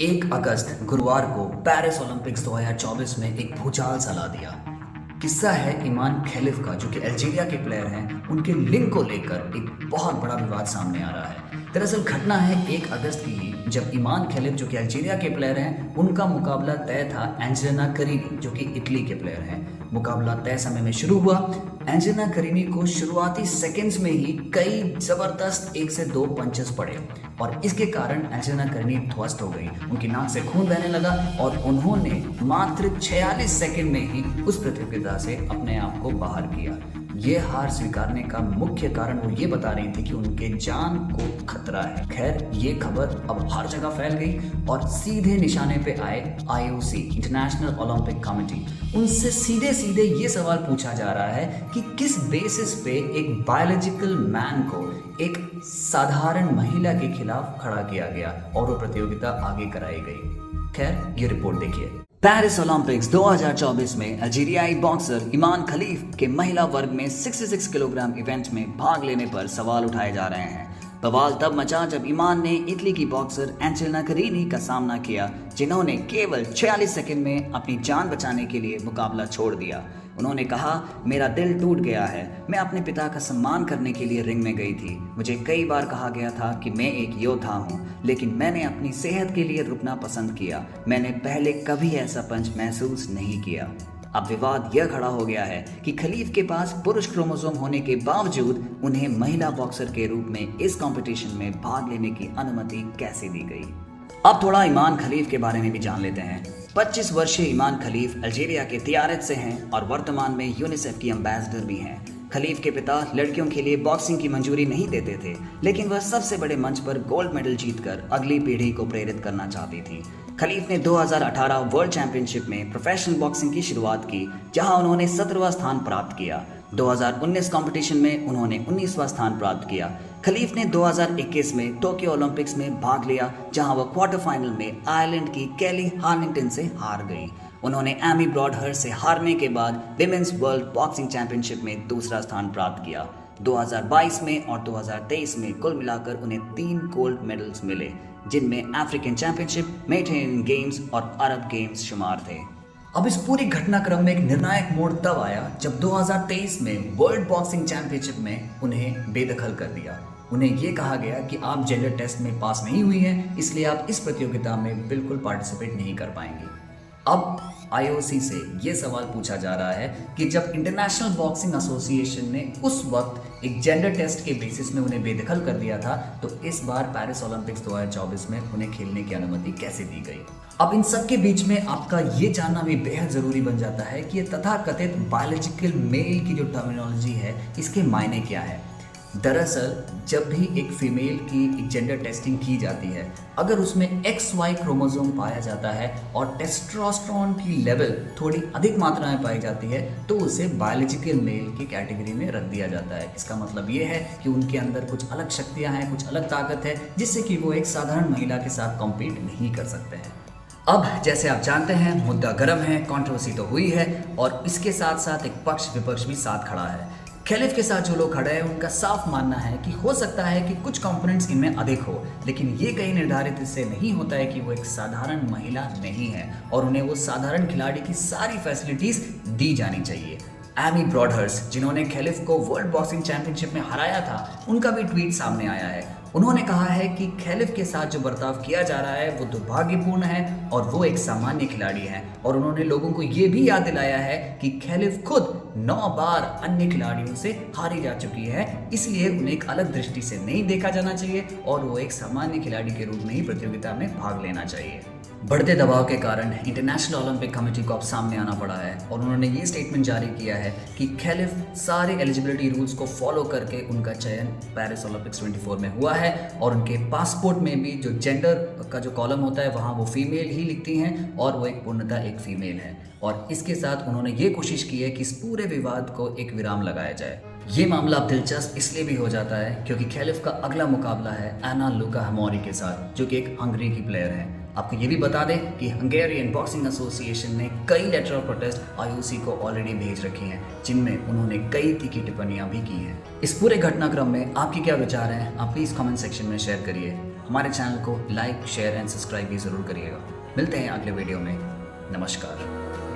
1 अगस्त गुरुवार को Paris Olympics 2024 में एक भूचाल सा ला दिया। किस्सा है ईमान खलीफ का, जो कि अल्जीरिया के प्लेयर हैं। उनके लिंक को लेकर एक बहुत बड़ा विवाद सामने आ रहा है। दरअसल घटना है 1 अगस्त की ही, जब ईमान खलीफ, जो कि अल्जीरिया के प्लेयर हैं, उनका मुकाबला तय था एंजेलिना करीनी, जो कि इटली के प्लेयर हैं। मुकाबला तय समय में शुरू हुआ। एंजेलिना करीनी को शुरुआती सेकंड्स में ही कई जबरदस्त 1 से 2 पंचेस पड़े और इसके कारण एंजेलिना करीनी ध्वस्त हो गई। उनकी नाक से खून बहने लगा और उन्होंने मात्र 46 सेकंड में ही उस प्रतियोगिता से अपने आप को बाहर किया। ये हार स्वीकारने का मुख्य कारण वो ये बता रही थी कि उनके जान को खतरा है। खैर, ये खबर अब हर जगह फैल गई और सीधे निशाने पे आए आईओसी, इंटरनेशनल ओलंपिक कमेटी। उनसे सीधे सीधे ये सवाल पूछा जा रहा है कि किस बेसिस पे एक बायोलॉजिकल मैन को एक साधारण महिला के खिलाफ खड़ा किया गया और वो प्रतियोगिता आगे कराई गई। खैर, ये रिपोर्ट देखिए। पेरिस ओलंपिक्स 2024 में अल्जीरियाई बॉक्सर ईमान खलीफ के महिला वर्ग में 66 किलोग्राम इवेंट में भाग लेने पर सवाल उठाए जा रहे हैं। बवाल तब मचा जब ईमान ने इटली की बॉक्सर एंजेलिना करीनी का सामना किया, जिन्होंने केवल 46 सेकंड में अपनी जान बचाने के लिए मुकाबला छोड़ दिया। उन्होंने कहा, मेरा दिल टूट गया है। मैं अपने पिता का सम्मान करने के लिए रिंग में गई थी। मुझे कई बार कहा गया था कि मैं एक योद्धा हूँ, लेकिन मैंने अपनी सेहत के लिए रुकना पसंद किया। मैंने पहले कभी ऐसा पंच महसूस नहीं किया। अब विवाद यह खड़ा हो गया है कि खलीफ के पास पुरुष क्रोमोसोम होने के बावजूद उन्हें महिला बॉक्सर के रूप में इस कंपटीशन में भाग लेने की अनुमति कैसे दी गई। अब थोड़ा ईमान खलीफ के बारे में भी जान लेते हैं। 25 वर्षीय ईमान खलीफ अल्जीरिया के तियारत से हैं और वर्तमान में यूनिसेफ की एम्बेसडर भी हैं। खलीफ के पिता लड़कियों के लिए बॉक्सिंग की मंजूरी नहीं देते थे, लेकिन वह सबसे बड़े मंच पर गोल्ड मेडल जीतकर अगली पीढ़ी को प्रेरित करना चाहती थी। खलीफ ने 2018 वर्ल्ड चैंपियनशिप में प्रोफेशनल बॉक्सिंग की शुरुआत की, जहां उन्होंने 17वां स्थान प्राप्त किया। 2019 कंपटीशन में उन्होंने 19वां स्थान प्राप्त किया। खलीफ ने 2021 में टोक्यो ओलंपिक्स में भाग लिया, जहां वह क्वार्टर फाइनल में आयरलैंड की केली हार्निंगटन से हार गई। उन्होंने एमी ब्रॉडहर्स्ट से हारने के बाद विमेंस वर्ल्ड बॉक्सिंग चैंपियनशिप में दूसरा स्थान प्राप्त किया। 2022 में और 2023 में कुल मिलाकर उन्हें 3 गोल्ड मेडल्स मिले, जिनमें अफ्रीकन चैंपियनशिप, मेडिटेरेनियन गेम्स और अरब गेम्स शुमार थे। अब इस पूरी घटनाक्रम में एक निर्णायक मोड़ तब आया जब 2023 में वर्ल्ड बॉक्सिंग चैंपियनशिप में उन्हें बेदखल कर दिया। उन्हें ये कहा गया कि आप जेंडर टेस्ट में पास नहीं हुई हैं, इसलिए आप इस प्रतियोगिता में बिल्कुल पार्टिसिपेट नहीं कर पाएंगी। अब आईओसी से ये सवाल पूछा जा रहा है कि जब इंटरनेशनल बॉक्सिंग एसोसिएशन ने उस वक्त एक जेंडर टेस्ट के बेसिस में उन्हें बेदखल कर दिया था, तो इस बार पेरिस ओलंपिक्स 2024 में उन्हें खेलने की अनुमति कैसे दी गई। अब इन सब के बीच में आपका ये जानना भी बेहद ज़रूरी बन जाता है कि ये तथाकथित बायोलॉजिकल मेल की जो टर्मिनोलॉजी है, इसके मायने क्या है। दरअसल जब भी एक फीमेल की एक जेंडर टेस्टिंग की जाती है, अगर उसमें XY क्रोमोसोम पाया जाता है और टेस्टोस्टेरोन की लेवल थोड़ी अधिक मात्रा में पाई जाती है, तो उसे बायोलॉजिकल मेल की कैटेगरी में रख दिया जाता है। इसका मतलब ये है कि उनके अंदर कुछ अलग शक्तियां हैं, कुछ अलग ताकत है, जिससे कि वो एक साधारण महिला के साथ कॉम्पीट नहीं कर सकते हैं। अब जैसे आप जानते हैं, मुद्दा गर्म है, कंट्रोवर्सी तो हुई है और इसके साथ साथ एक पक्ष विपक्ष भी साथ खड़ा है। खलीफ के साथ जो लोग खड़े हैं, उनका साफ मानना है कि हो सकता है कि कुछ कंपोनेंट्स इनमें अधिक हो, लेकिन ये कहीं निर्धारित इससे नहीं होता है कि वो एक साधारण महिला नहीं है और उन्हें वो साधारण खिलाड़ी की सारी फैसिलिटीज दी जानी चाहिए। एमी ब्रॉडहर्स्ट, जिन्होंने खलीफ को वर्ल्ड बॉक्सिंग चैंपियनशिप में हराया था, उनका भी ट्वीट सामने आया है। उन्होंने कहा है कि खलीफ के साथ जो बर्ताव किया जा रहा है वो दुर्भाग्यपूर्ण है और वो एक सामान्य खिलाड़ी है, और उन्होंने लोगों को ये भी याद दिलाया है कि खलीफ खुद 9 बार अन्य खिलाड़ियों से हारी जा चुकी है, इसलिए उन्हें एक अलग दृष्टि से नहीं देखा जाना चाहिए और वो एक सामान्य खिलाड़ी के रूप में ही प्रतियोगिता में भाग लेना चाहिए। बढ़ते दबाव के कारण इंटरनेशनल ओलंपिक कमेटी को अब सामने आना पड़ा है और उन्होंने ये स्टेटमेंट जारी किया है कि खलीफ सारे एलिजिबिलिटी रूल्स को फॉलो करके उनका चयन पेरिस ओलंपिक्स 24 में हुआ है और उनके पासपोर्ट में भी जो जेंडर का जो कॉलम होता है, वहाँ वो फीमेल ही लिखती हैं और वो एक पूर्णतः एक फीमेल है। और इसके साथ उन्होंने ये कोशिश की है कि इस पूरे विवाद को एक विराम लगाया जाए। ये मामला अब दिलचस्प इसलिए भी हो जाता है क्योंकि खलीफ का अगला मुकाबला है एना लुका हमौरी के साथ, जो कि एक हंगरी की प्लेयर है। आपको ये भी बता दें कि हंगेरियन बॉक्सिंग एसोसिएशन ने कई लेटर ऑफ प्रोटेस्ट आईओसी को ऑलरेडी भेज रखी हैं, जिनमें उन्होंने कई तीखी टिप्पणियां भी की हैं। इस पूरे घटनाक्रम में आपके क्या विचार हैं, आप प्लीज़ कमेंट सेक्शन में शेयर करिए। हमारे चैनल को लाइक शेयर एंड सब्सक्राइब भी ज़रूर करिएगा। मिलते हैं अगले वीडियो में। नमस्कार।